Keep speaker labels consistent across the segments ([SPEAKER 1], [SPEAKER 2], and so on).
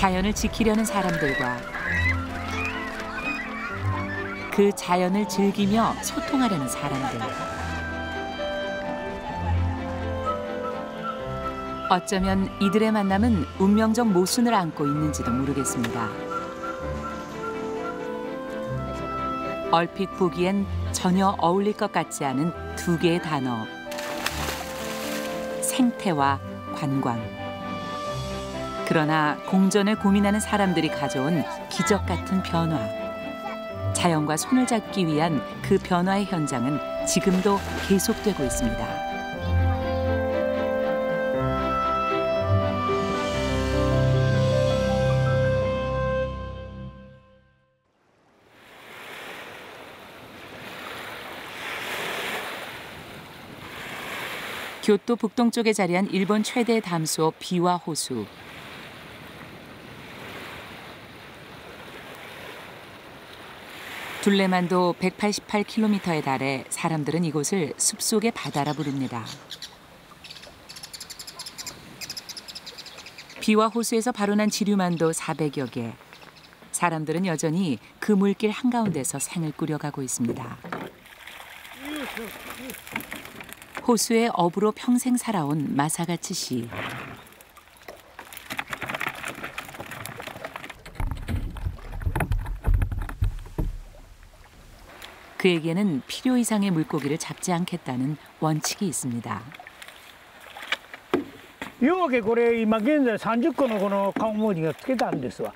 [SPEAKER 1] 자연을 지키려는 사람들과 그 자연을 즐기며 소통하려는 사람들. 어쩌면 이들의 만남은 운명적 모순을 안고 있는지도 모르겠습니다. 얼핏 보기엔 전혀 어울릴 것 같지 않은 두 개의 단어. 생태와 관광. 그러나 공존을 고민하는 사람들이 가져온 기적 같은 변화. 자연과 손을 잡기 위한 그 변화의 현장은 지금도 계속되고 있습니다. 교토 북동쪽에 자리한 일본 최대 담수호 비와 호수. 둘레만도 188km에 달해 사람들은 이곳을 숲속의 바다라 부릅니다. 비와 호수에서 발원한 지류만도 400여 개. 사람들은 여전히 그 물길 한가운데서 생을 꾸려가고 있습니다. 호수의 어부로 평생 살아온 마사가치 씨. 그에게는 필요 이상의 물고기를 잡지 않겠다는 원칙이 있습니다.
[SPEAKER 2] ようけこれ今現在30個のこのカモモジがつけたんですわ。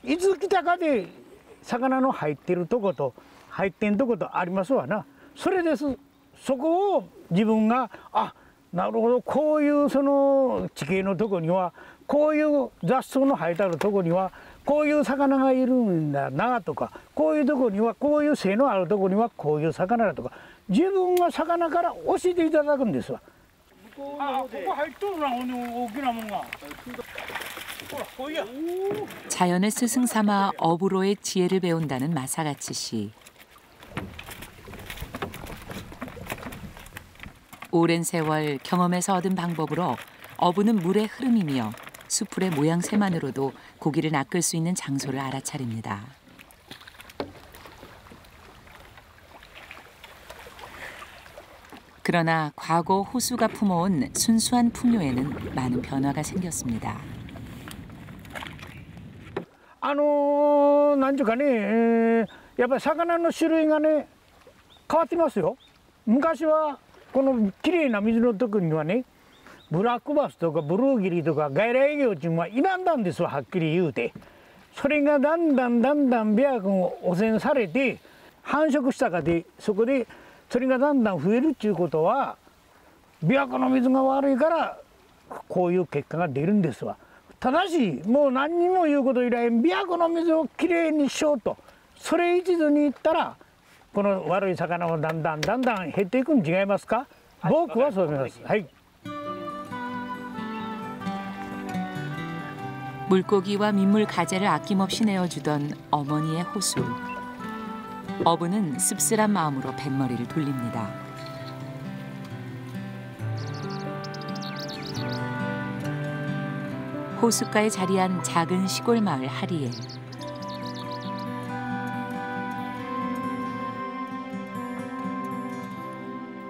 [SPEAKER 2] いつ来たかで魚の入ってるとこと入ってんとことありますわな。それです。そこを自分がなるほどこういうその地形のとこにはこういう雑草の生えてあるとこにはこういう魚がいるんだなとかこういうとこにはこういう背のあるとこにはこういう魚だとか自分が魚から教えていただくんですわ。ここ入っとるな大きなもんが。
[SPEAKER 1] 자연을 스승 삼아 어부로의 지혜를 배운다는 마사가치 씨. 오랜 세월 경험에서 얻은 방법으로 어부는 물의 흐름이며 수풀의 모양새만으로도 고기를 낚을 수 있는 장소를 알아차립니다. 그러나 과거 호수가 품어온 순수한 풍요에는 많은 변화가 생겼습니다.
[SPEAKER 2] なんていうかね、やっぱり魚の種類がね変わってますよ。昔はこのきれいな水のとこにはね、ブラックバスとかブルーギリとか外来魚っていうのはいらんだんですわ、はっきり言うて。それがだんだん琵琶湖を汚染されて繁殖したかで、そこでそれがだんだん増えるっていうことは琵琶湖の水が悪いからこういう結果が出るんですわ。ただしもう何にも言うこといらん、琵琶湖の水をきれいにしようとそれ一途に言ったらこの悪い魚もだんだん減っていくん違いますか。僕はそう思います。はい。
[SPEAKER 1] 물고기와 민물 가재를 아낌없이 내어주던 어머니의 호수. 어부는 씁쓸한 마음으로 뱃머리를 돌립니다. 호숫가에 자리한 작은 시골 마을 하리에.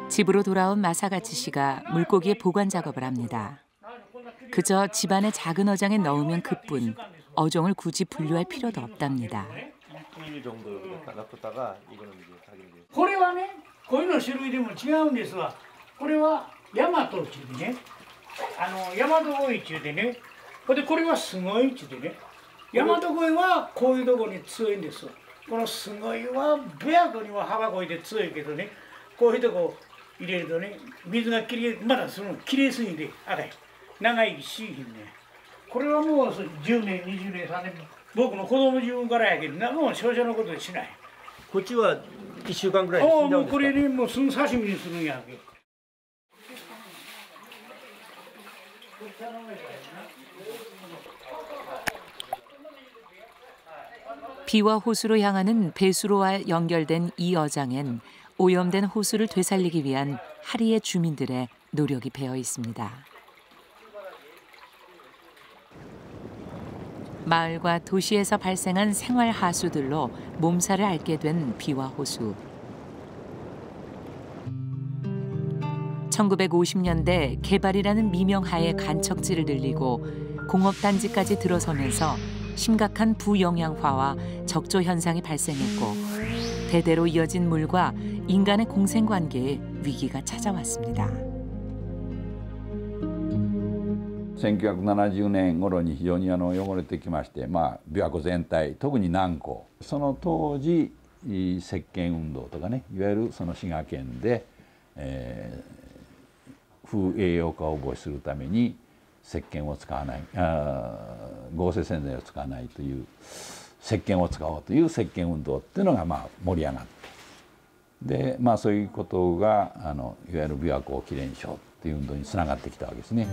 [SPEAKER 1] 집으로 돌아온 마사가치 씨가 물고기의 보관 작업을 합니다. 그저 집안의 작은 어장에 넣으면 그뿐 어종을 굳이 분류할 필요도 없답니다.
[SPEAKER 2] これはね、こういうの種類でも違うんですわ。これはヤマトっていうね、ヤマトゴイっていうてね、これはすごいっていうてね、ヤマトゴイはこういうところに強いんですわ。このすごいは琵琶湖には幅こいて強いけどね、こういうとこ入れるとね、水がきれい、まだそのきれいすぎて赤い。 長生きしひんね。これはもう10年、20年、3年、僕の子供自分からやけどな、もう少々のことしない。
[SPEAKER 3] こっちは1週間ぐらいで死んじゃうんですか。
[SPEAKER 2] これにもうすぐ刺身にするんやけ。
[SPEAKER 1] 비와 호수로 향하는 배수로와 연결된 이 어장엔 오염된 호수를 되살리기 위한 하리의 주민들의 노력이 배어 있습니다. 마을과 도시에서 발생한 생활 하수들로 몸살을 앓게 된 비와 호수. 1950년대 개발이라는 미명하에 간척지를 늘리고 공업단지까지 들어서면서 심각한 부영양화와 적조 현상이 발생했고 대대로 이어진 물과 인간의 공생관계에 위기가 찾아왔습니다.
[SPEAKER 4] 1970年頃に非常に汚れてきまして、琵琶湖全体、特に南湖、その当時石鹸運動とかね、いわゆるその滋賀県で、風栄養化を防止するために石鹸を使わない、合成洗剤を使わないという石鹸を使おうという石鹸運動っていうのが盛り上がって、でそういうことがいわゆる琵琶湖をきれいにしようっていう運動につながってきたわけですね。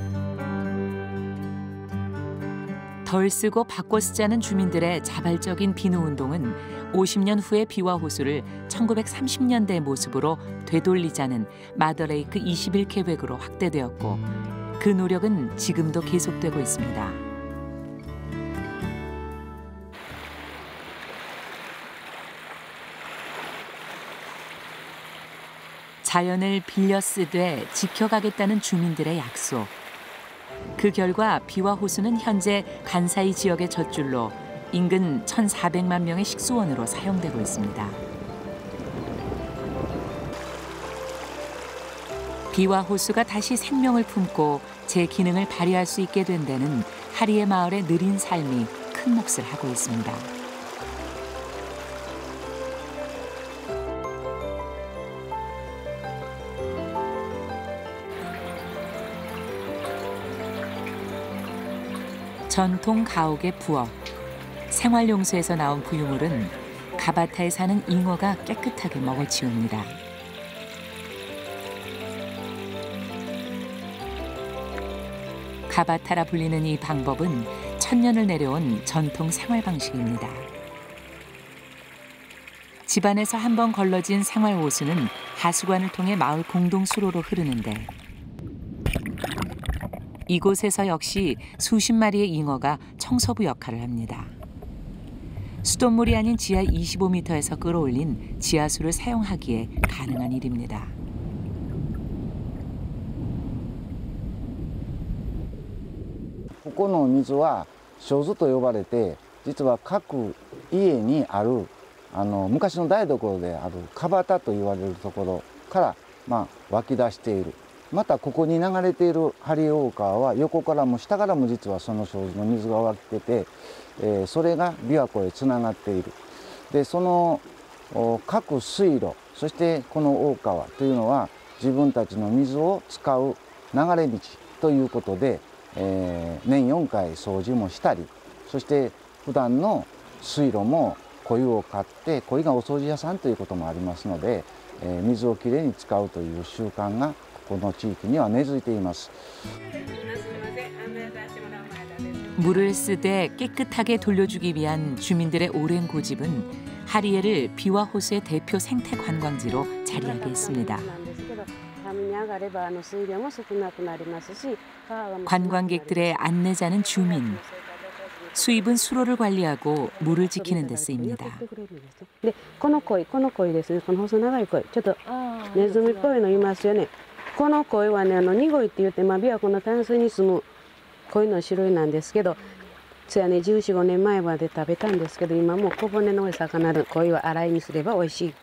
[SPEAKER 1] 덜 쓰고 바꿔 쓰자는 주민들의 자발적인 비누 운동은 50년 후의 비와 호수를 1930년대의 모습으로 되돌리자는 마더레이크 21계획으로 확대되었고 그 노력은 지금도 계속되고 있습니다. 자연을 빌려 쓰되 지켜가겠다는 주민들의 약속. 그 결과 비와 호수는 현재 간사이 지역의 젖줄로 인근 1,400만 명의 식수원으로 사용되고 있습니다. 비와 호수가 다시 생명을 품고 제 기능을 발휘할 수 있게 된 데는 하리에 마을의 느린 삶이 큰 몫을 하고 있습니다. 전통 가옥의 부엌. 생활용수에서 나온 부유물은 가바타에 사는 잉어가 깨끗하게 먹어치웁니다. 가바타라 불리는 이 방법은 천년을 내려온 전통 생활 방식입니다. 집안에서 한번 걸러진 생활 호수는 하수관을 통해 마을 공동 수로로 흐르는데 이곳에서 역시 수십 마리의 잉어가 청소부 역할을 합니다. 수돗물이 아닌 지하 25m에서 끌어올린 지하수를 사용하기에 가능한 일입니다.
[SPEAKER 5] ここの水は生水と呼ばれて、実は各家にある昔の台所であるかばたと言われるところから湧き出している。またここに流れている針大川は横からも下からも実はその生水の水が湧き出てて、それが琵琶湖へつながっている。でその各水路、そしてこの大川というのは自分たちの水を使う流れ道ということで、年4回掃除もしたり、そして普段の水路も鯉を飼って鯉がお掃除屋さんということもありますので、水をきれいに使うという習慣がこの地域には根付いています。
[SPEAKER 1] 물을 쓰되 깨끗하게 돌려주기 위한 주민들의 오랜 고집은 하리에를 비와 호수의 대표 생태 관광지로 자리하게 했습니다. 관광객들의 안내자는 주민. 수입은 수로를 관리하고 물을 지키는 데 쓰입니다.
[SPEAKER 6] この鯉ですね。この細長い鯉。ちょっとネズミっぽいのいますよね。この鯉はね、ニゴイって言って、琵琶湖の淡水に住む鯉の種類なんですけど、そやね、14、15年前まで食べたんですけど、今もう小骨の多い魚の鯉は洗いにすれば美味しい。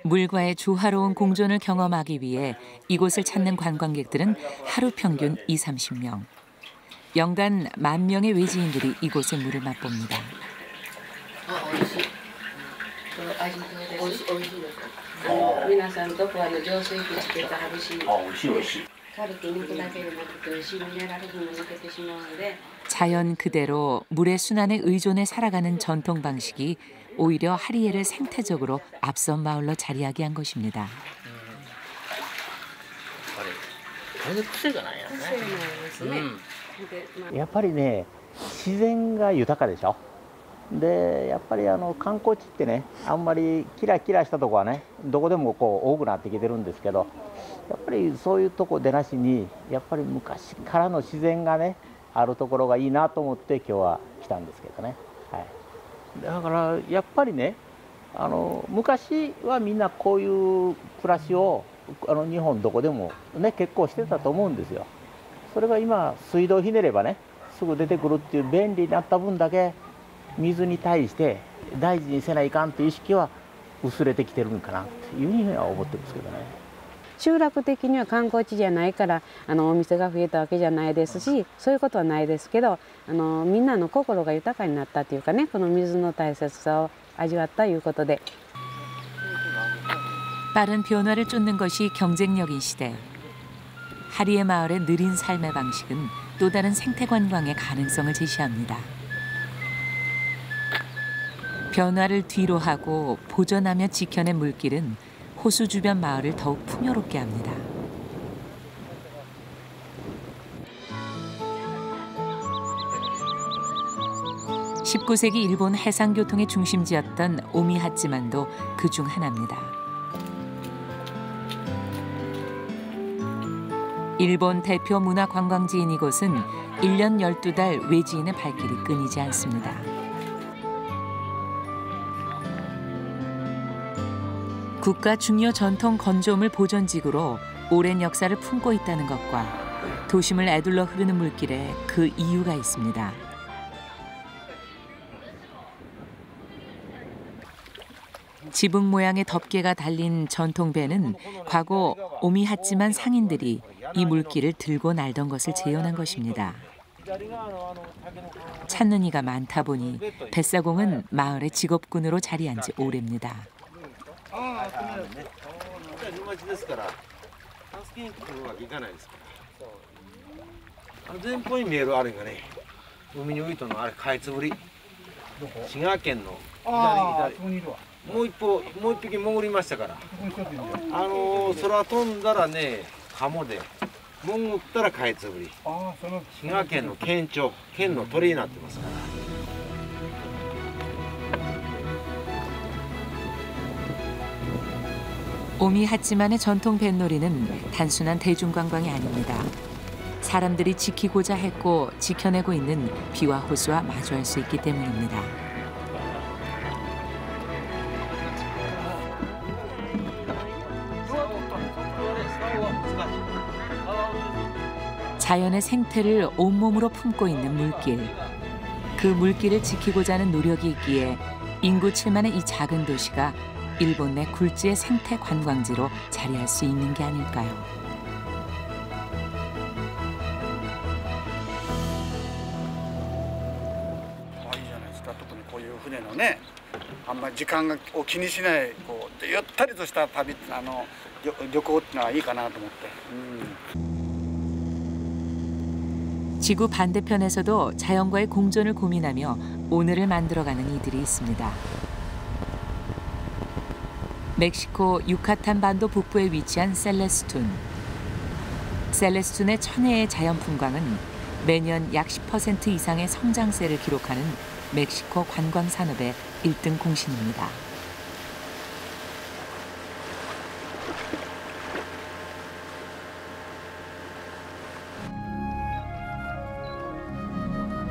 [SPEAKER 6] 물과의 조화로운 공존을 경험하기 위해 이곳을 찾는 관광객들은 하루 평균 20~30명. 연간 10,000명의 외지인들이 이곳의 물을 맛봅니다. 자연 그대로 물의 순환에 의존해 살아가는 전통 방식이 오히려 하리에를 생태적으로 앞선 마을로 자리하게 한 것입니다.
[SPEAKER 7] やっぱりね、自然が豊かでしょ。
[SPEAKER 3] でやっぱり観光地ってね、あんまりキラキラしたとこはね、どこでもこう多くなってきてるんですけど、やっぱりそういうとこでなしに、やっぱり昔からの自然がねあるところがいいなと思って今日は来たんですけどね。はい、だからやっぱりね、昔はみんなこういう暮らしを日本どこでもね結構してたと思うんですよ。それが今水道ひねればねすぐ出てくるっていう便利になった分だけ、水に対して大事にせないかんという意識は薄れてきてるのかなというふうには思ってますけどね。
[SPEAKER 6] 集落的には観光地じゃないからお店が増えたわけじゃないですし、そういうことはないですけど、みんなの心が豊かになったというかね、この水の大切さを味わったということで。
[SPEAKER 1] 빠른 변화를 쫓는 것이 경쟁력인 시대. 하리에 마을의 느린 삶의 방식은 또 다른 생태 관광의 가능성을 제시합니다. 변화를 뒤로하고 보존하며 지켜낸 물길은 호수 주변 마을을 더욱 풍요롭게 합니다. (19세기) 일본 해상교통의 중심지였던 오미하지만도 그중 하나입니다. 일본 대표 문화관광지인 이곳은 1년 12달 외지인의 발길이 끊이지 않습니다. 국가 중요 전통 건조물 보존지구로 오랜 역사를 품고 있다는 것과 도심을 애둘러 흐르는 물길에 그 이유가 있습니다. 지붕 모양의 덮개가 달린 전통배는 과거 오미하지만 상인들이 이 물길을 들고 날던 것을 재현한 것입니다. 찾는 이가 많다 보니 뱃사공은 마을의 직업군으로 자리한 지 오래입니다.
[SPEAKER 3] 前方に見えるあれがね、海に浮いたのあれカイツブリ。滋賀県の左。もう一匹潜りましたから。空飛んだらね、カモで、潜ったらカイツブリ。滋賀県の県庁、県の鳥になってますから。
[SPEAKER 1] 오미하지만의 전통 뱃놀이는 단순한 대중관광이 아닙니다. 사람들이 지키고자 했고 지켜내고 있는 비와 호수와 마주할 수 있기 때문입니다. 자연의 생태를 온몸으로 품고 있는 물길. 그 물길을 지키고자 하는 노력이 있기에 인구 7만의 이 작은 도시가 일본 내 굴지의 생태 관광지로 자리할 수 있는 게 아닐까요?
[SPEAKER 7] あんまり時間を気にしないこうゆったりとした旅旅行ってのはいいかなと思って。
[SPEAKER 1] 지구 반대편에서도 자연과의 공존을 고민하며 오늘을 만들어가는 이들이 있습니다. 멕시코 유카탄 반도 북부에 위치한 셀레스툰. 셀레스툰의 천혜의 자연 풍광은 매년 약 10% 이상의 성장세를 기록하는 멕시코 관광 산업의 1등 공신입니다.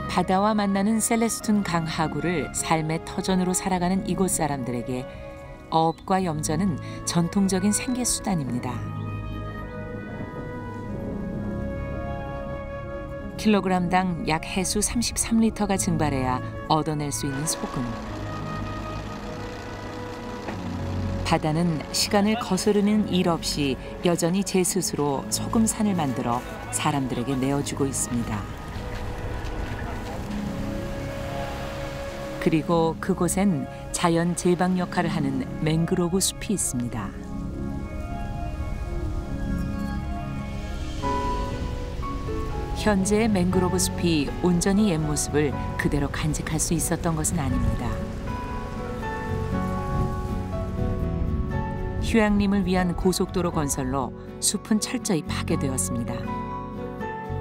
[SPEAKER 1] 바다와 만나는 셀레스툰 강 하구를 삶의 터전으로 살아가는 이곳 사람들에게 어업과 염전은 전통적인 생계수단입니다. 킬로그램당 약 해수 33리터가 증발해야 얻어낼 수 있는 소금. 바다는 시간을 거스르는 일 없이 여전히 제 스스로 소금산을 만들어 사람들에게 내어주고 있습니다. 그리고 그곳엔 자연 제방 역할을 하는 맹그로브 숲이 있습니다. 현재의 맹그로브 숲이 온전히 옛 모습을 그대로 간직할 수 있었던 것은 아닙니다. 휴양림을 위한 고속도로 건설로 숲은 철저히 파괴되었습니다.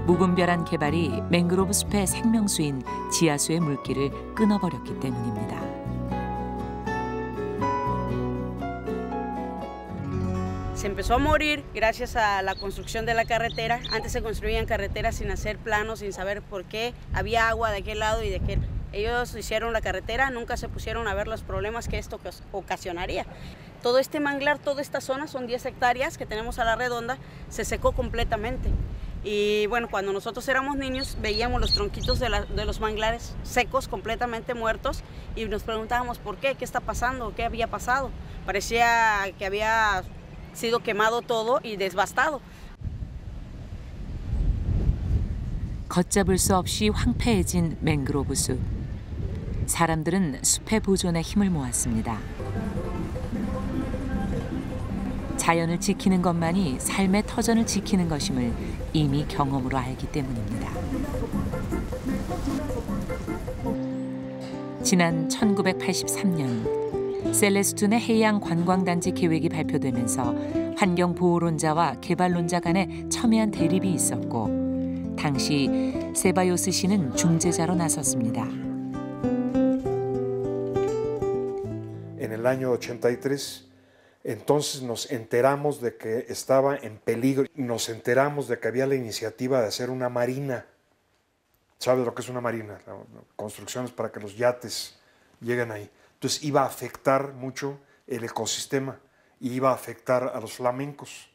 [SPEAKER 1] 무분별한 개발이 맹그로브 숲의 생명수인 지하수의 물길을 끊어버렸기 때문입니다.
[SPEAKER 6] Se empezó a morir gracias a la construcción de la carretera. Antes se construían carreteras sin hacer planos, sin saber por qué había agua de aquel lado y de aquel. Ellos hicieron la carretera, nunca se pusieron a ver los problemas que esto ocasionaría. Todo este manglar, toda esta zona, son 10 hectáreas que tenemos a la redonda, se secó completamente. Y bueno, cuando nosotros éramos niños veíamos los tronquitos de los manglares secos, completamente muertos, y nos preguntábamos por qué está pasando, qué había pasado. Parecía que había sido quemado todo y devastado.
[SPEAKER 1] 걷잡을 수 없이 황폐해진 맹그로브 숲. 사람들은 숲의 보존에 힘을 모았습니다. 자연을 지키는 것만이 삶의 터전을 지키는 것임을 이미 경험으로 알기 때문입니다. 지난 1983년 셀레스툰의 해양 관광단지 계획이 발표되면서 환경보호론자와 개발론자 간에 첨예한 대립이 있었고 당시 세바요스 씨는 중재자로 나섰습니다.
[SPEAKER 8] En el año 83 entonces nos enteramos de que estaba en peligro, nos enteramos de que había la iniciativa de hacer una marina. ¿Sabes lo que es una marina? Construcciones para que los yates lleguen ahí. Entonces iba a afectar mucho el ecosistema y iba a afectar a los flamencos.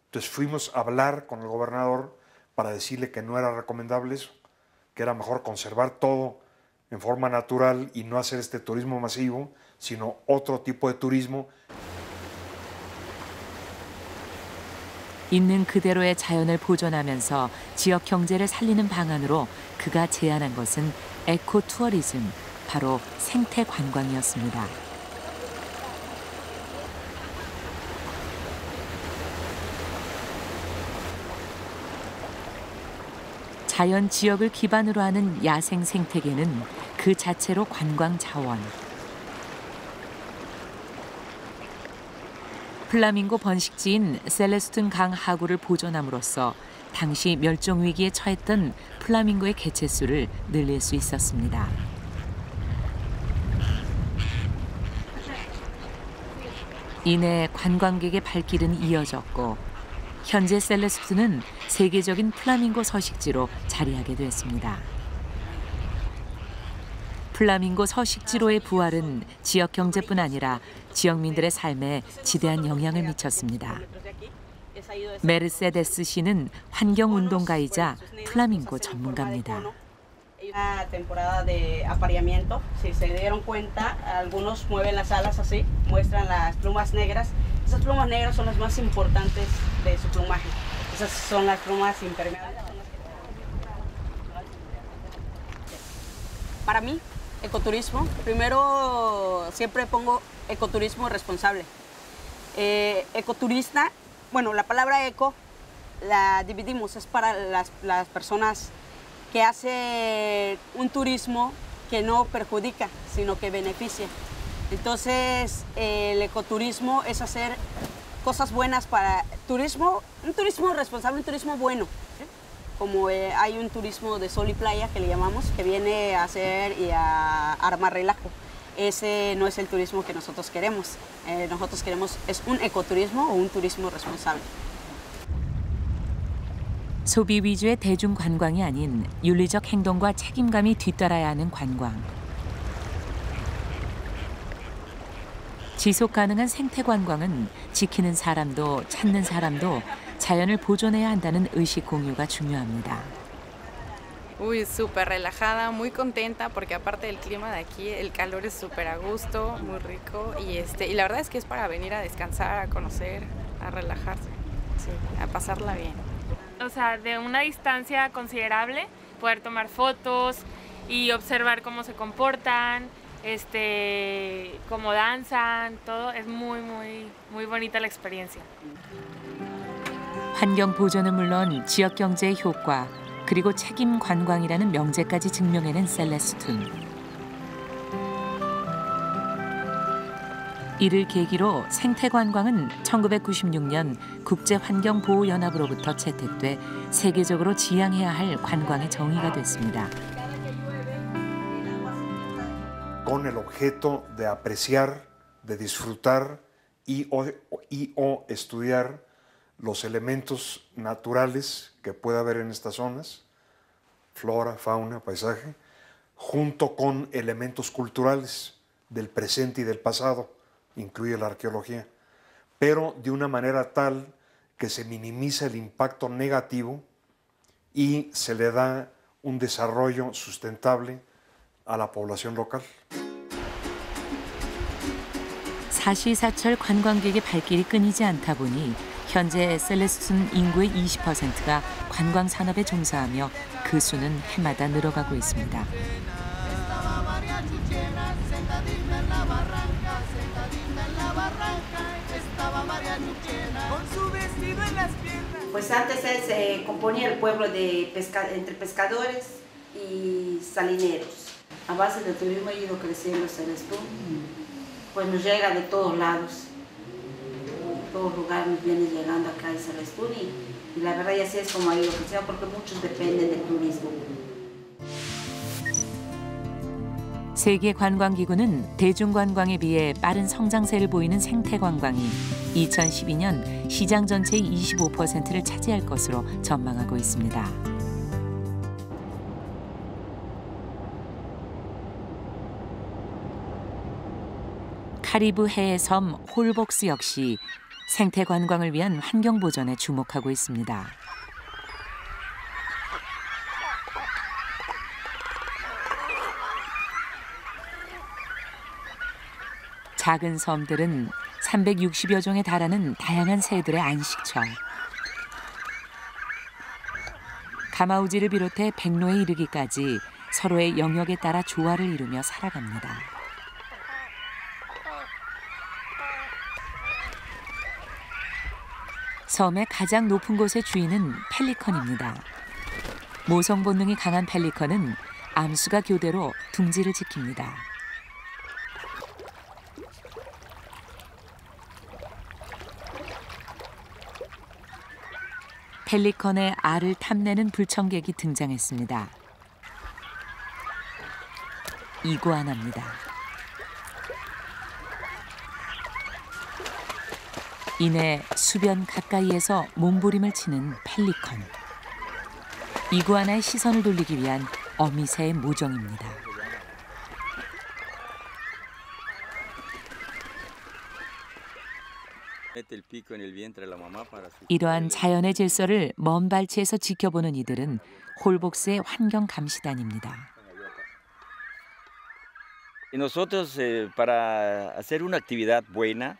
[SPEAKER 8] Entonces fuimos a hablar con el gobernador para decirle que no era recomendable eso, que era mejor conservar todo en forma natural y no hacer este turismo masivo, sino otro tipo de turismo.
[SPEAKER 1] 있는 그대로의 자연을 보존하면서 지역 경제를 살리는 방안으로 그가 제안한 것은 에코 투어리즘, 바로 생태 관광이었습니다. 자연 지역을 기반으로 하는 야생 생태계는 그 자체로 관광 자원. 플라밍고 번식지인 셀레스툰 강 하구를 보존함으로써 당시 멸종 위기에 처했던 플라밍고의 개체수를 늘릴 수 있었습니다. 이내 관광객의 발길은 이어졌고 현재 셀레스툰은 세계적인 플라밍고 서식지로 자리하게 됐습니다. 플라밍고 서식지로의 부활은 지역 경제뿐 아니라 지역민들의 삶에 지대한 영향을 미쳤습니다. 메르세데스 씨는 환경운동가이자 플라밍고 전문가입니다.
[SPEAKER 6] Una temporada de apareamiento, si se dieron cuenta, algunos mueven las alas así, muestran las plumas negras. Esas plumas negras son las más importantes de su plumaje. Esas son las plumas impermeables. Para mí, ecoturismo, primero siempre pongo ecoturismo responsable. Ecoturista, bueno, la palabra eco la dividimos, es para las personas que hace un turismo que no perjudica, sino que beneficia. Entonces, el ecoturismo es hacer cosas buenas para turismo, un turismo responsable, un turismo bueno. Como hay un turismo de sol y playa que le llamamos, que viene a hacer y a armar relajo. Ese no es el turismo que nosotros queremos. Nosotros queremos es un ecoturismo o un turismo responsable.
[SPEAKER 1] 소비 위주의 대중 관광이 아닌 윤리적 행동과 책임감이 뒤따라야 하는 관광. 지속 가능한 생태 관광은 지키는 사람도 찾는 사람도 자연을 보존해야 한다는 의식 공유가 중요합니다.
[SPEAKER 9] Uy, súper relajada, muy contenta porque aparte del clima de aquí, el calor es súper a gusto, muy rico y la verdad es que es para venir a descansar, a conocer, a relajarse, sí, a pasarla bien.
[SPEAKER 10] O sea, de una distancia considerable, poder tomar fotos y observar cómo se comportan, cómo danzan, todo es muy bonita la experiencia.
[SPEAKER 1] 환경 보존은 물론 지역 경제의 효과 그리고 책임 관광이라는 명제까지 증명해낸 셀레스툰. 이를 계기로 생태관광은 1996년 국제환경보호연합으로부터 채택돼 세계적으로 지향해야 할 관광의 정의가 됐습니다.
[SPEAKER 8] Con el objeto de apreciar, de disfrutar y o estudiar los elementos naturales que pueda haber en estas zonas, flora, fauna, paisaje, junto con elementos culturales del presente y del pasado, incluye la arqueología, pero de una manera tal que se minimiza el impacto negativo y se le da un desarrollo sustentable a la población local.
[SPEAKER 1] 사시사철 관광객의 발길이 끊이지 않다 보니 현재 셀레스툰 인구의 20%가 관광 산업에 종사하며 그 수는 해마다 늘어가고 있습니다.
[SPEAKER 11] Pues antes se componía el pueblo de entre pescadores y salineros. A base del turismo ha ido creciendo Celestún. Pues nos llega de todos lados. De todos lugares nos viene llegando acá a Celestún y la verdad ya así es como ha ido creciendo porque muchos dependen del turismo.
[SPEAKER 1] 세계 관광기구는 대중관광에 비해 빠른 성장세를 보이는 생태관광이 2012년 시장 전체의 25%를 차지할 것으로 전망하고 있습니다. 카리브 해의 섬 홀복스 역시 생태관광을 위한 환경보전에 주목하고 있습니다. 작은 섬들은 360여 종에 달하는 다양한 새들의 안식처. 가마우지를 비롯해 백로에 이르기까지 서로의 영역에 따라 조화를 이루며 살아갑니다. 섬의 가장 높은 곳의 주인은 펠리컨입니다. 모성 본능이 강한 펠리컨은 암수가 교대로 둥지를 지킵니다. 펠리컨의 알을 탐내는 불청객이 등장했습니다. 이구아나입니다. 이내 수변 가까이에서 몸부림을 치는 펠리컨. 이구아나의 시선을 돌리기 위한 어미새의 모종입니다. 이러한 자연의 질서를 먼 발치에서 지켜보는 이들은 홀복스의 환경 감시단입니다.
[SPEAKER 12] Nosotros para hacer una actividad buena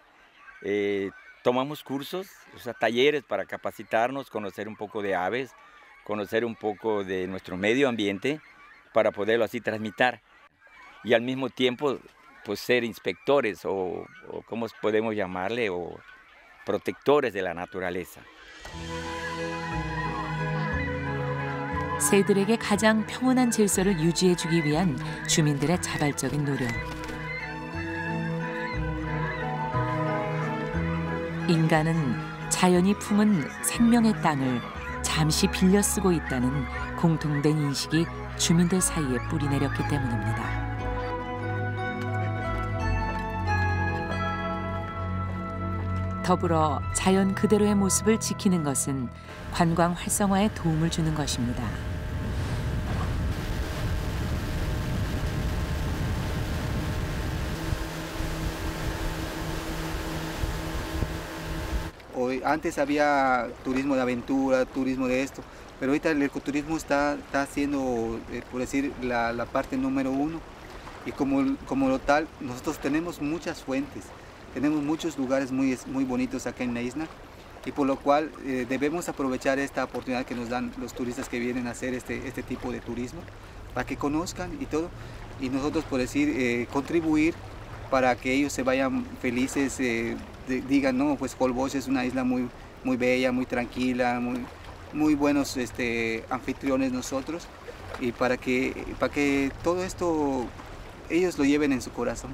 [SPEAKER 12] tomamos cursos, o sea, talleres para capacitarnos, conocer un poco de aves, conocer un poco de nuestro medio ambiente para poderlo así transmitir y al mismo tiempo pues ser inspectores o cómo podemos llamarle o protectores de la naturaleza.
[SPEAKER 1] 새들에게 가장 평온한 질서를 유지해주기 위한 주민들의 자발적인 노력. 인간은 자연이 품은 생명의 땅을 잠시 빌려 쓰고 있다는 공통된 인식이 주민들 사이에 뿌리내렸기 때문입니다. 더불어 자연 그대로의 모습을 지키는 것은 관광 활성화에 도움을 주는 것입니다.
[SPEAKER 13] Antes había turismo de aventura, turismo de esto, pero ahorita el ecoturismo está siendo, por decir, la parte número uno. Y como lo tal, nosotros tenemos muchas fuentes, tenemos muchos lugares muy bonitos acá en la isla, y por lo cual debemos aprovechar esta oportunidad que nos dan los turistas que vienen a hacer este tipo de turismo, para que conozcan y todo, y nosotros, por decir, contribuir para que ellos se vayan felices, digan, no, pues Holbox es una isla muy bella, muy tranquila, muy buenos anfitriones nosotros, y para que todo esto ellos lo lleven en su corazón.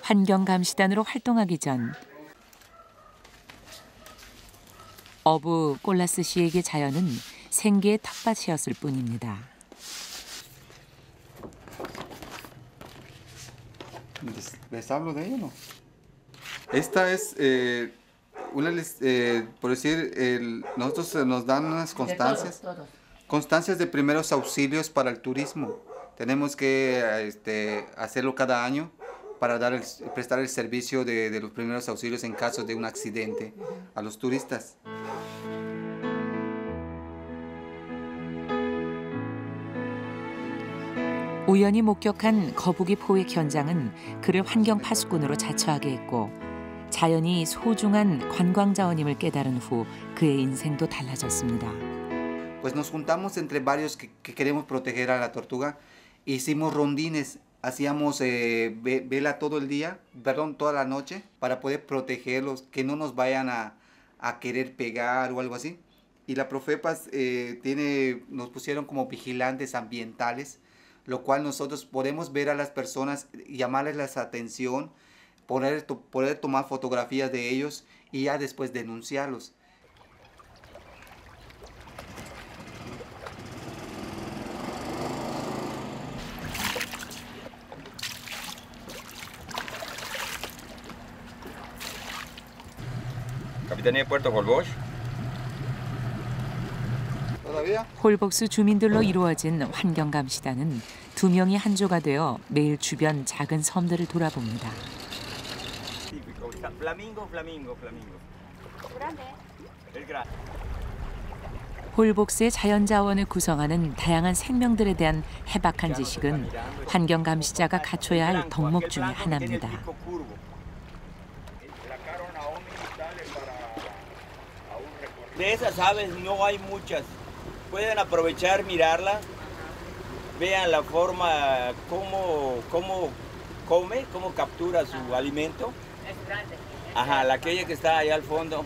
[SPEAKER 1] 환경감시단으로 활동하기 전 어부 꼴라스 씨에게 자연은 생계의 텃밭이었을 뿐입니다.
[SPEAKER 13] ¿Les hablo de ello, no? Esta es por decir, nosotros nos dan unas constancias, constancias de primeros auxilios para el turismo. Tenemos que hacerlo cada año para prestar el servicio de los primeros auxilios en caso de un accidente a los turistas.
[SPEAKER 1] 우연히 목격한 거북이 포획 현장은 그를 환경 파수꾼으로 자처하게 했고 자연이 소중한 관광 자원임을 깨달은 후 그의 인생도 달라졌습니다.
[SPEAKER 13] Pues nos juntamos entre varios que queremos proteger a la tortuga. Hicimos rondines, hacíamos vela todo el día, perdón, toda la noche, para poder protegerlos, que no nos vayan a querer pegar o algo así. Y la Profepas nos pusieron como vigilantes ambientales, lo cual nosotros podemos ver a las personas, llamarles la atención, poder tomar fotografías de ellos y ya después denunciarlos.
[SPEAKER 12] Capitanía de Puerto Holbox.
[SPEAKER 1] 홀복스 주민들로 이루어진 환경감시단은 2명이 한조가 되어 매일 주변 작은 섬들을 돌아봅니다. 홀복스의 자연자원을 구성하는 다양한 생명들에 대한 해박한 지식은 환경감시자가 갖춰야 할 덕목 중의 하나입니다.
[SPEAKER 12] De esas aves no hay muchas. Pueden aprovechar, mirarla, vean la forma, cómo come, cómo captura su alimento. Ajá, aquella que está allá al fondo.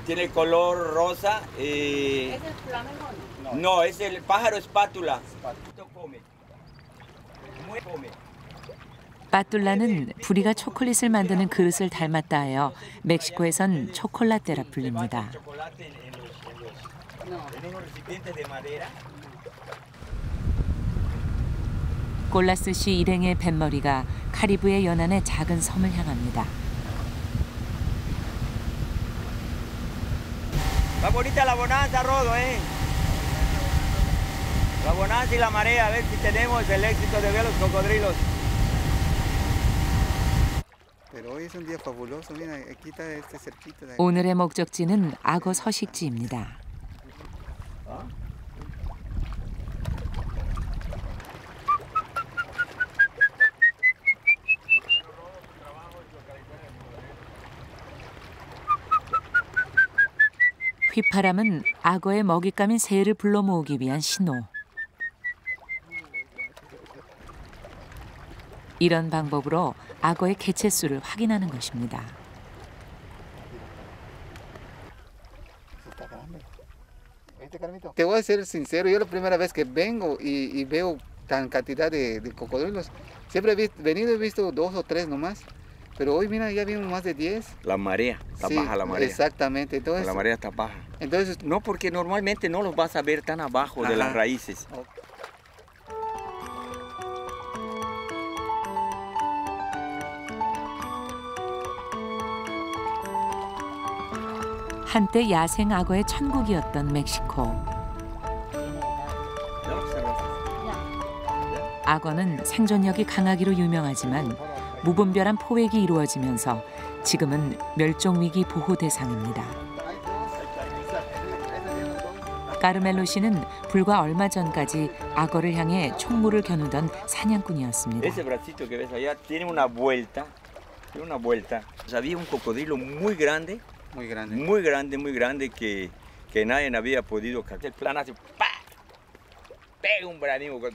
[SPEAKER 12] Tiene color rosa.
[SPEAKER 11] ¿Es el flamenco?
[SPEAKER 12] No, es el pájaro espátula. Come. Muy come.
[SPEAKER 1] 빠뚤라는 부리가 초콜릿을 만드는 그릇을 닮았다 하여 멕시코에선 초콜라떼라 불립니다. 꼴라스 씨 일행의 뱃머리가 카리브해 연안의 작은 섬을 향합니다.
[SPEAKER 12] Está bonita la bonanza, Rodo, ¿eh? La bonanza y la marea, a ver si tenemos el éxito de ver los cocodrilos.
[SPEAKER 1] 오늘의 목적지는 악어 서식지입니다. 휘파람은 악어의 먹잇감인 새를 불러 모으기 위한 신호. 이런 방법으로 악어의 개체수를 확인하는 것입니다.
[SPEAKER 13] Te voy a ser sincero, yo la primera vez que vengo y veo tan cantidad de cocodrilos, siempre he venido y visto 2 o 3 nomás, pero hoy mira, ya vimos más de 10.
[SPEAKER 12] La marea, está baja la marea.
[SPEAKER 13] Exactamente. Entonces,
[SPEAKER 12] la marea está baja.
[SPEAKER 13] Entonces,
[SPEAKER 12] no, porque normalmente no los vas a ver tan abajo de las raíces.
[SPEAKER 1] 한때 야생 악어의 천국이었던 멕시코. 악어는 생존력이 강하기로 유명하지만 무분별한 포획이 이루어지면서 지금은 멸종위기 보호 대상입니다. 까르멜로 씨는 불과 얼마 전까지 악어를 향해 총무를 겨누던 사냥꾼이었습니다.
[SPEAKER 12] Ese bracito que ves allá tiene una vuelta. Había un cocodrilo muy grande que nadie había podido captar. El plan hace ¡pa! Pega un branido. ¡Wow!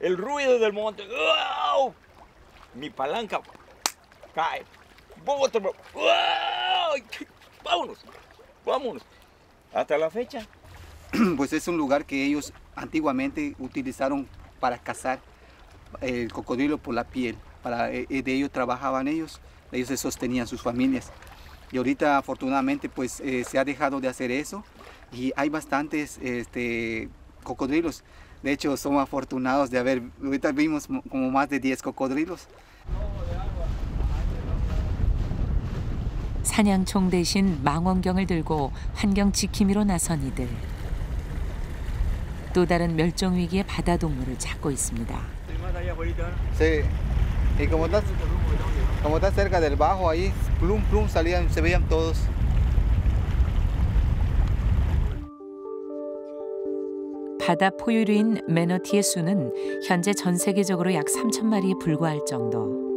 [SPEAKER 12] El ruido del monte. ¡Wow! Mi palanca cae. ¡Wow! Vámonos. Hasta la fecha.
[SPEAKER 13] Pues es un lugar que ellos antiguamente utilizaron para cazar. el cocodrilo por la piel. De ello trabajaban ellos se sostenían sus familias. Y ahorita afortunadamente pues se ha dejado de hacer eso y hay bastantes cocodrilos. De hecho somos afortunados de ahorita vimos como más de 10 cocodrilos.
[SPEAKER 1] 사냥총 대신 망원경을 들고 환경 지킴이로 나선 이들. 또 다른 멸종 위기의 바다 동물을 찾고 있습니다.
[SPEAKER 13] Sí. Y como está cerca del bajo ahí, plum plum salían, se veían todos.
[SPEAKER 1] 바다 포유류인 매너티의 수는 현재 전 세계적으로 약 3,000마리에 불과할 정도.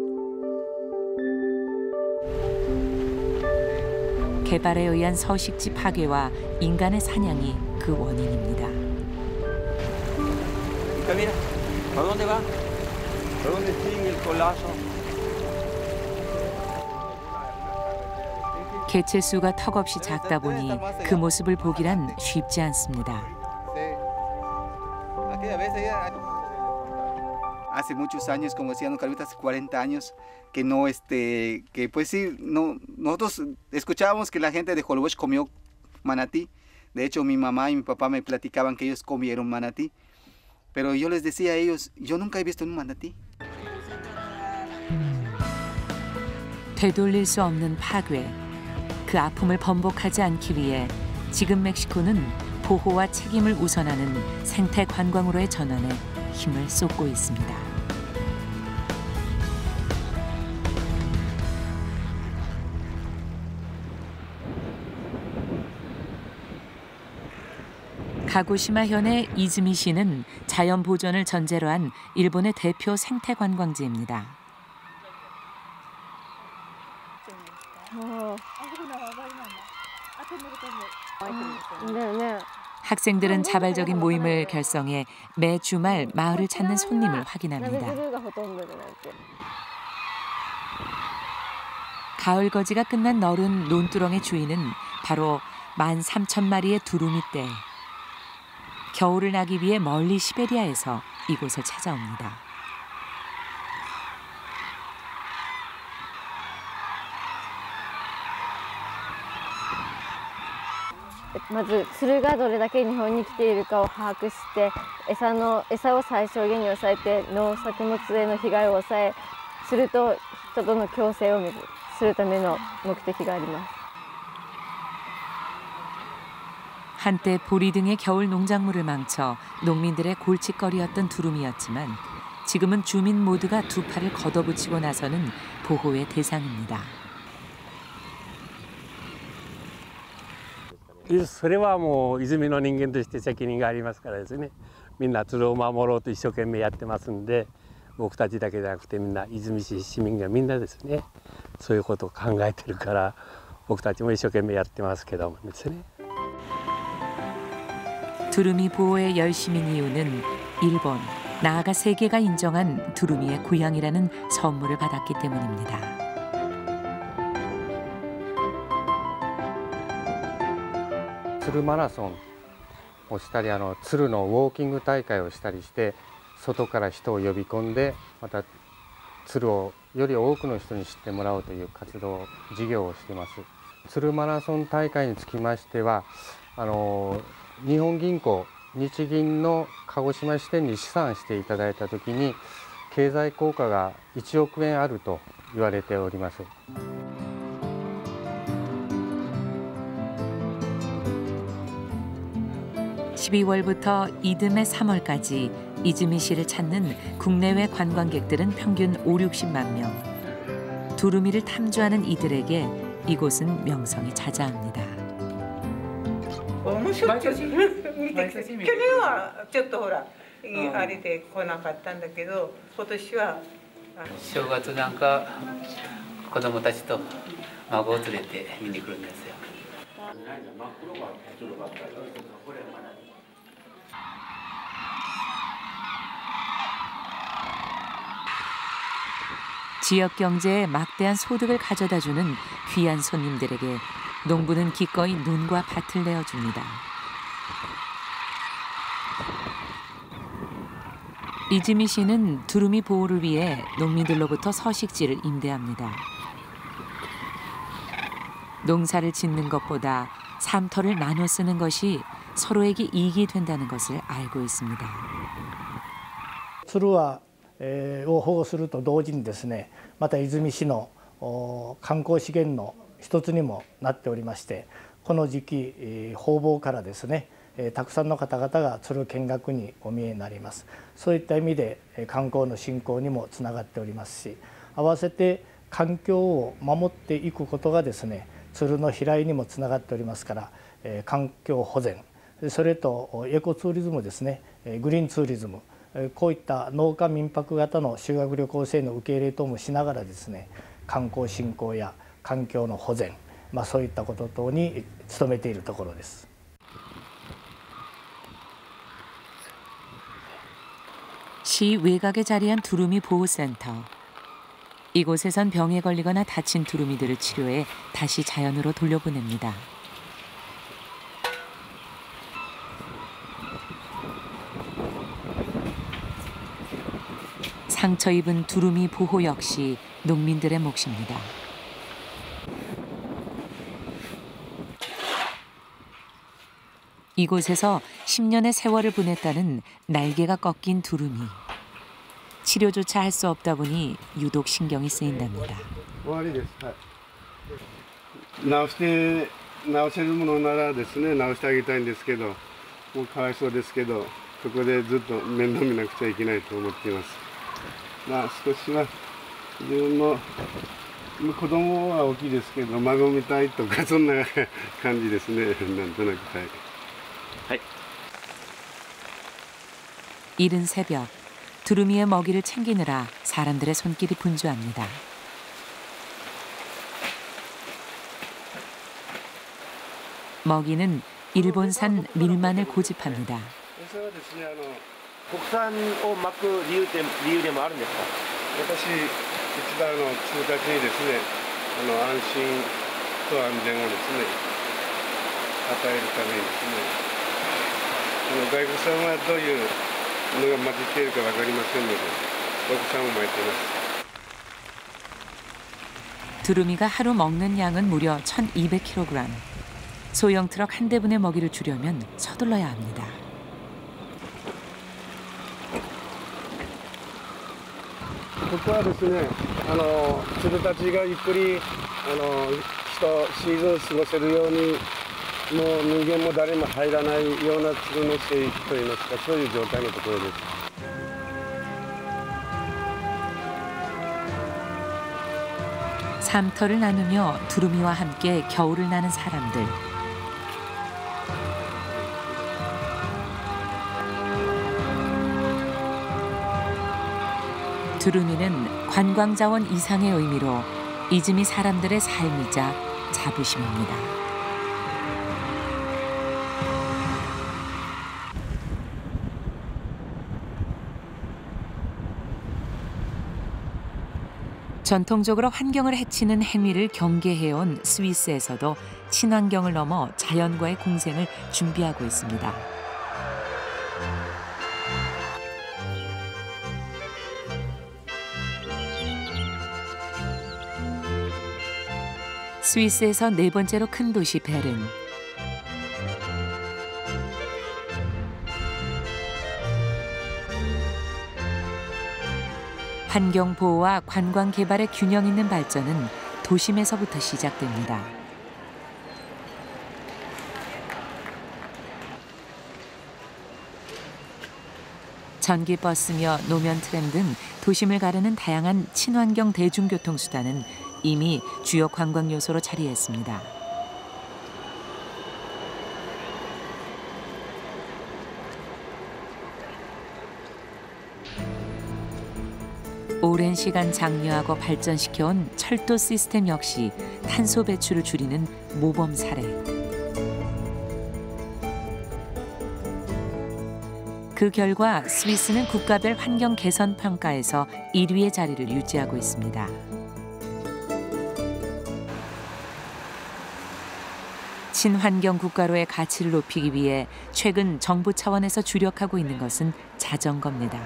[SPEAKER 1] 개발에 의한 서식지 파괴와 인간의 사냥이 그 원인입니다. 개체 수가 턱없이 작다 보니 그 모습을 보기란 쉽지 않습니다.
[SPEAKER 13] Hace muchos años, como decían Carlita, hace 40 años, que no, que pues sí, no, nosotros escuchábamos que la gente de Holbox comió manatí. De hecho, mi mamá y mi papá me platicaban que ellos comieron manatí. Pero yo les decía a ellos, yo nunca he visto un manatí.
[SPEAKER 1] 되돌릴 수 없는 파괴. 그 아픔을 번복하지 않기 위해 지금 멕시코는 보호와 책임을 우선하는 생태 관광으로의 전환에 힘을 쏟고 있습니다. 가고시마현의 이즈미시는 자연 보존을 전제로 한 일본의 대표 생태 관광지입니다. 학생들은 자발적인 모임을 결성해 매 주말 마을을 찾는 손님을 확인합니다. 가을 거지가 끝난 너른 논두렁의 주인은 바로 13,000마리의 두루미떼. 겨울을 나기 위해 멀리 시베리아에서 이곳을 찾아옵니다.
[SPEAKER 14] まず鶴がどれだけ日本に来ているかを把握して餌を最小限に抑えて農作物への被害を抑え鶴と人との共生をするための目的があります。
[SPEAKER 1] 한때 보리 등의 겨울 농작물을 망쳐 농민들의 골칫거리였던 두루미였지만 지금은 주민 모두가 두 팔을 걷어붙이고 나서는 보호의 대상입니다.
[SPEAKER 15] それはもう泉の人間として責任がありますからですね。みんな鶴を守ろうと一生懸命やってますんで、僕たちだけじゃなくてみんな泉市市民がみんなですね。そういうことを考えてるから僕たちも一生懸命やってますけどもですね.
[SPEAKER 1] 두루미 보호에 열심인 이유는 일본, 나아가 세계가 인정한 두루미의 고향이라는 선물을 받았기 때문입니다.
[SPEAKER 16] 鶴マラソンをしたり鶴のウォーキング大会をしたりして外から人を呼び込んでまた鶴をより多くの人に知ってもらおうという活動事業をしています。鶴マラソン大会につきましては日本銀行日銀の鹿児島支店に試算していただいたときに経済効果が1億円あると言われております。
[SPEAKER 1] 12월부터 이듬해 3월까지 이즈미시를 찾는 국내외 관광객들은 평균 5~60만 명. 두루미를 탐주하는 이들에게 이곳은 명성이 자자합니다.
[SPEAKER 17] 去年はちょっとほらあれで来なかったんだけど今年は正月なんか子供たちと孫を連れて見に来るんですよ。 지역 경제에 막대한 소득을 가져다주는 귀한 손님들에게 농부는 기꺼이 눈과 밭을 내어줍니다.
[SPEAKER 1] 이즈미 씨는 두루미 보호를 위해 농민들로부터 서식지를 임대합니다. 농사를 짓는 것보다 삼터를 나눠 쓰는 것이 서로에게 이익이 된다는 것을 알고 있습니다.
[SPEAKER 2] 鶴はを保護すると同時にですね、また出水市の観光資源の一つにもなっておりまして、この時期放牧からですね、たくさんの方々が鶴見学にお見えになります。そういった意味で観光の振興にもつながっておりますし、合わせて環境を守っていくことがですね、鶴の飛来にもつながっておりますから、環境保全、それとエコツーリズムですね、グリーンツーリズム、こういった農家民泊型の修学旅行生の受け入れ等もしながらですね、観光振興や環境の保全、そういったこと等に努めているところです。
[SPEAKER 1] 시 외곽에 자리한 두루미 보호센터. 이곳에선 병에 걸리거나 다친 두루미들을 치료해 다시 자연으로 돌려보냅니다. 상처 입은 두루미 보호 역시 농민들의 몫입니다. 이곳에서 10년의 세월을 보냈다는 날개가 꺾인 두루미. 치료조차 할 수 없다 보니 유독 신경이 쓰인답니다.
[SPEAKER 18] 治せるものならですね、治してあげたいんですけど、もうかわいそうですけど、ここでずっと面倒見なくちゃいけないと思っています。少しは自分の子供は大きいですけど、孫みたいとかそんな感じですね。なんとなくはい。
[SPEAKER 1] 이른 새벽, 두루미의 먹이를 챙기느라 사람들의 손길이 분주합니다. 먹이는 일본산 밀만을 고집합니다.
[SPEAKER 19] 国産を巻く理由でもあるんですか？
[SPEAKER 18] 私、一番通達にですね、安心と安全をですね、与えるためにですね、外国産はどういうのが混じっているか分かりませんので、国産を巻いています。
[SPEAKER 1] 두루미가 하루 먹는 양은 무려 1,200kg. 소형 트럭 한 대분의 먹이를 주려면 서둘러야 합니다.
[SPEAKER 18] ここはですね、鶴たちがゆっくりシーズン過ごせるように、もう人間も誰も入らないような鶴の生育といいますか、そういう状態のところです。
[SPEAKER 1] 삼터를 나누며 두루미와 함께 겨울을 나는 사람들. 두루미는 관광자원 이상의 의미로 이즈미 사람들의 삶이자 자부심입니다. 전통적으로 환경을 해치는 행위를 경계해온 스위스에서도 친환경을 넘어 자연과의 공생을 준비하고 있습니다. 스위스에서 네 번째로 큰 도시 베른. 환경 보호와 관광 개발의 균형 있는 발전은 도심에서부터 시작됩니다. 전기버스며 노면 트램 등 도심을 가르는 다양한 친환경 대중교통 수단은 이미 주요 관광 요소로 자리했습니다. 오랜 시간 장려하고 발전시켜온 철도 시스템 역시 탄소 배출을 줄이는 모범 사례. 그 결과 스위스는 국가별 환경 개선 평가에서 1위의 자리를 유지하고 있습니다. 친환경 국가로의 가치를 높이기 위해 최근 정부 차원에서 주력하고 있는 것은 자전거입니다.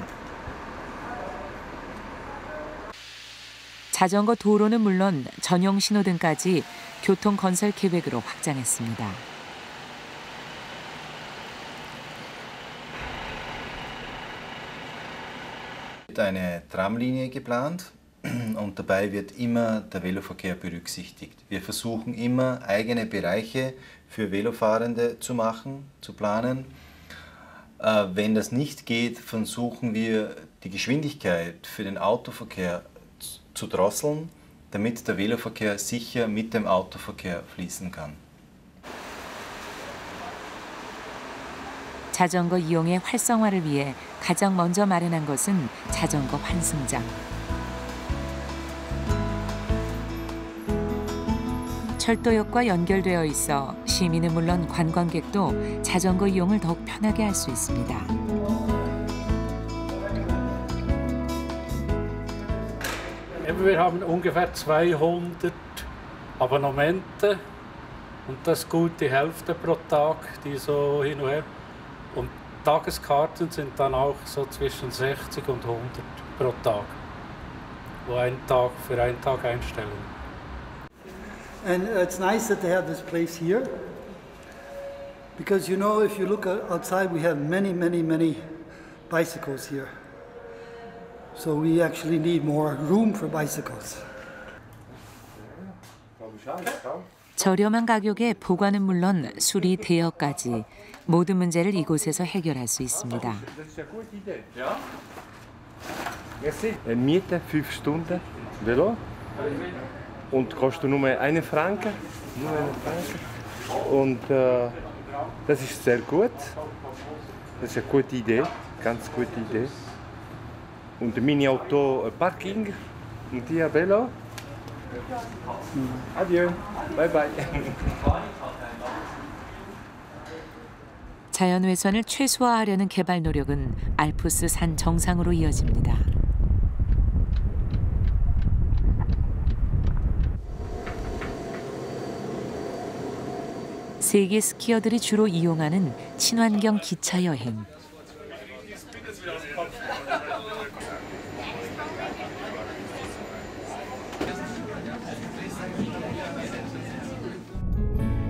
[SPEAKER 1] 자전거 도로는 물론 전용 신호등까지 교통 건설 계획으로 확장했습니다.
[SPEAKER 20] Eine Tramlinie geplant und dabei wird immer der Veloverkehr berücksichtigt. Wir versuchen immer eigene Bereiche für Velofahrende zu machen, zu planen. Wenn das nicht geht, versuchen wir die Geschwindigkeit für den Autoverkehr zu drosseln, damit der Veloverkehr sicher mit dem Autoverkehr fließen kann.
[SPEAKER 1] 자전거 이용의 활성화를 위해 가장 먼저 마련한 것은 자전거 환승장. 철도역과 연결되어 있어 시민은 물론 관광객도 자전거 이용을 더욱 편하게 할 수 있습니다.
[SPEAKER 21] Wir haben ungefähr 200 Abonnemente und das ist gut die Hälfte pro Tag, die so hin und her. Und Tageskarten sind dann auch so zwischen 60 und 100 pro Tag, wo für einen Tag einstellen.
[SPEAKER 22] And it's nice that they have this place here, because you know, if you look outside, we have many bicycles here. So we actually need more room for bicycles.
[SPEAKER 1] 저렴한 가격에 보관은 물론 수리 대여까지 모든 문제를 이곳에서 해결할 수 있습니다.
[SPEAKER 23] Miete 5 Stunden Velo und kostet nur 1 Franken. Und das ist sehr gut. Das ist eine gute Idee, ganz gute Idee. Und mein Auto Parking und hier Velo. Adieu, bye bye.
[SPEAKER 1] 자연훼손을 최소화하려는 개발 노력은 알프스 산 정상으로 이어집니다. 세계 스키어들이 주로 이용하는 친환경 기차 여행.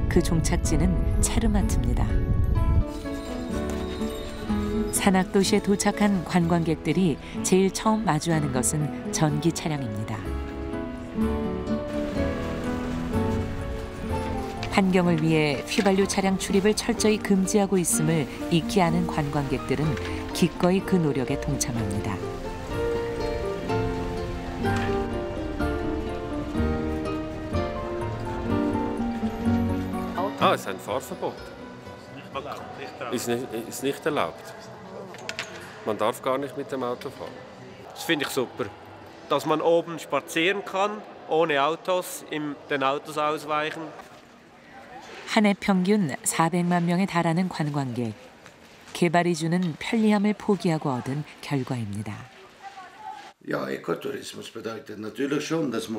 [SPEAKER 1] 그 종착지는 체르마트입니다. 산악도시에 도착한 관광객들이 제일 처음 마주하는 것은 전기 차량입니다. 환경을 위해 휘발유 차량 출입을 철저히 금지하고 있음을 익히 아는 관광객들은 기꺼이 그 노력에 동참합니다.
[SPEAKER 24] Es ist ein Fahrverbot. Ist nicht erlaubt. Man darf gar nicht mit dem Auto fahren.
[SPEAKER 19] Das finde ich super. Dass man oben spazieren kann, ohne Autos, den Autos ausweichen.
[SPEAKER 1] 한 해 평균 400만 명에 달하는 관광객. 개발이 주는 편리함을 포기하고 얻은 결과입니다.
[SPEAKER 25] Ja, Ökotourismus bedeutet natürlich schon, dass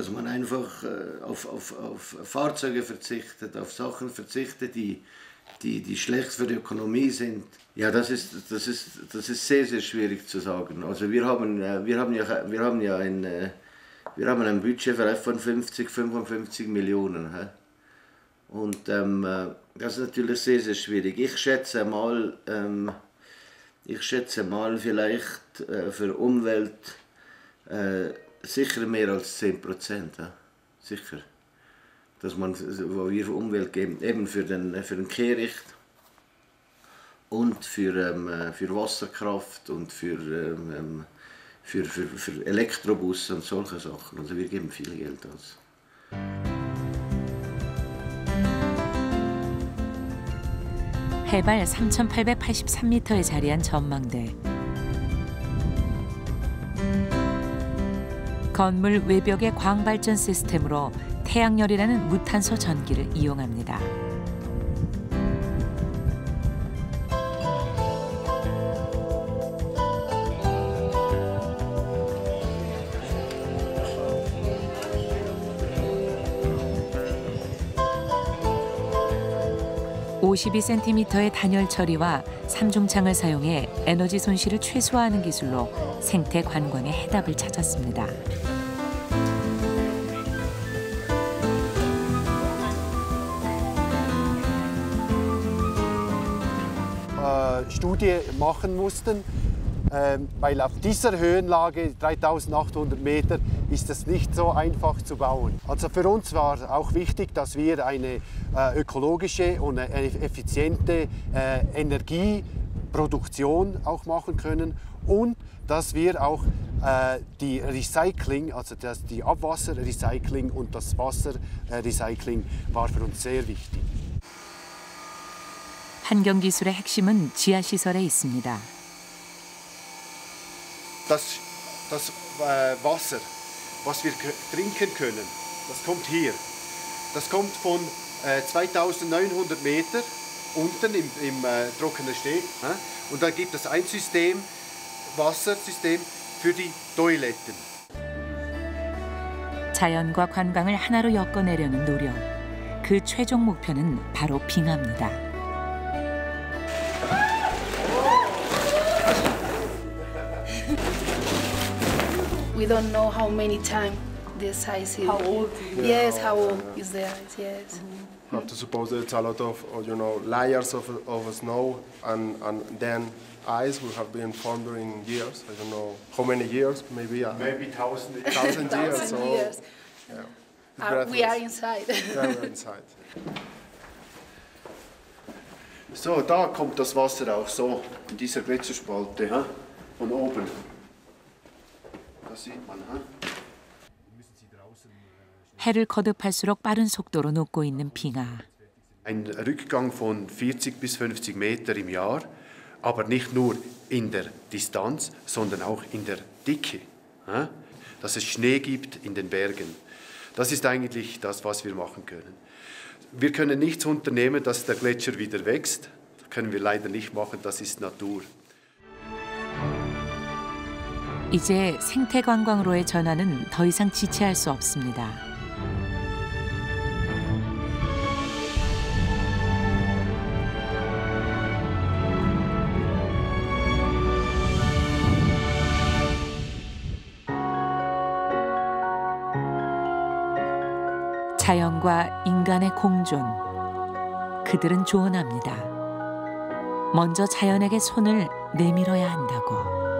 [SPEAKER 25] man einfach auf Fahrzeuge verzichtet, auf Sachen verzichtet, die schlecht für die Ökonomie sind. Ja, das ist sehr, sehr schwierig zu sagen. Also wir haben ein Budget vielleicht von 50-55 Millionen. Und das ist natürlich sehr, sehr schwierig. Ich schätze mal vielleicht für Umwelt sicher mehr als 10%. Sicher. Dass man, wo wir für Umwelt geben, eben für den Kehricht und für Wasserkraft und für Elektrobus und solche Sachen. Also wir geben viel Geld aus.
[SPEAKER 1] 해발 3,883m에 자리한 전망대. 건물 외벽의 광발전 시스템으로 태양열이라는 무탄소 전기를 이용합니다. 52cm의 단열 처리와 삼중창을 사용해 에너지 손실을 최소화하는 기술로 생태 관광의 해답을 찾았습니다.
[SPEAKER 3] Studie machen mussten, weil auf dieser Höhenlage, 3800 Meter, ist es nicht so einfach zu bauen. Also für uns war auch wichtig, dass wir eine ökologische und eine effiziente Energieproduktion auch machen können und dass wir auch die Recycling, also die Abwasserrecycling und das Wasserrecycling war für uns sehr wichtig.
[SPEAKER 1] 환경기술의 핵심은 지하시설에 있습니다.
[SPEAKER 3] Das Wasser, was wir trinken können, das kommt hier. Das kommt von 2900 Meter unten im trockenen Steg. Und da gibt es ein System, Wassersystem für die Toiletten.
[SPEAKER 1] 자연과 관광을 하나로 엮어내려는 노력. 그 최종 목표는 바로 빙하입니다.
[SPEAKER 4] We don't know how many times this ice is.
[SPEAKER 5] How old?
[SPEAKER 4] Yes, how old is the ice? Yes.
[SPEAKER 5] You have to suppose that it's a lot of layers of snow and then ice will have been formed during years. I don't know how many years, maybe
[SPEAKER 3] 1,000 years.
[SPEAKER 5] 1,000 years. So,
[SPEAKER 4] years.
[SPEAKER 5] yeah.
[SPEAKER 4] We are inside.
[SPEAKER 5] Yeah, we're inside.
[SPEAKER 3] So, da kommt das Wasser auch so in dieser Gletscherspalte von oben. Das sieht man.
[SPEAKER 1] 해를 거듭할수록 빠른 속도로 녹고 있는 빙하.
[SPEAKER 3] Ein Rückgang von 40 bis 50 Meter im Jahr, aber nicht nur in der Distanz, sondern auch in der Dicke. Dass es Schnee gibt in den Bergen. Das ist eigentlich das, was wir machen können. Wir können nichts unternehmen, dass der Gletscher wieder wächst. Das können wir leider nicht machen, das ist Natur.
[SPEAKER 1] 이제 생태 관광으로의 전환은 더 이상 지체할 수 없습니다. 자연과 인간의 공존. 그들은 조언합니다. 먼저 자연에게 손을 내밀어야 한다고.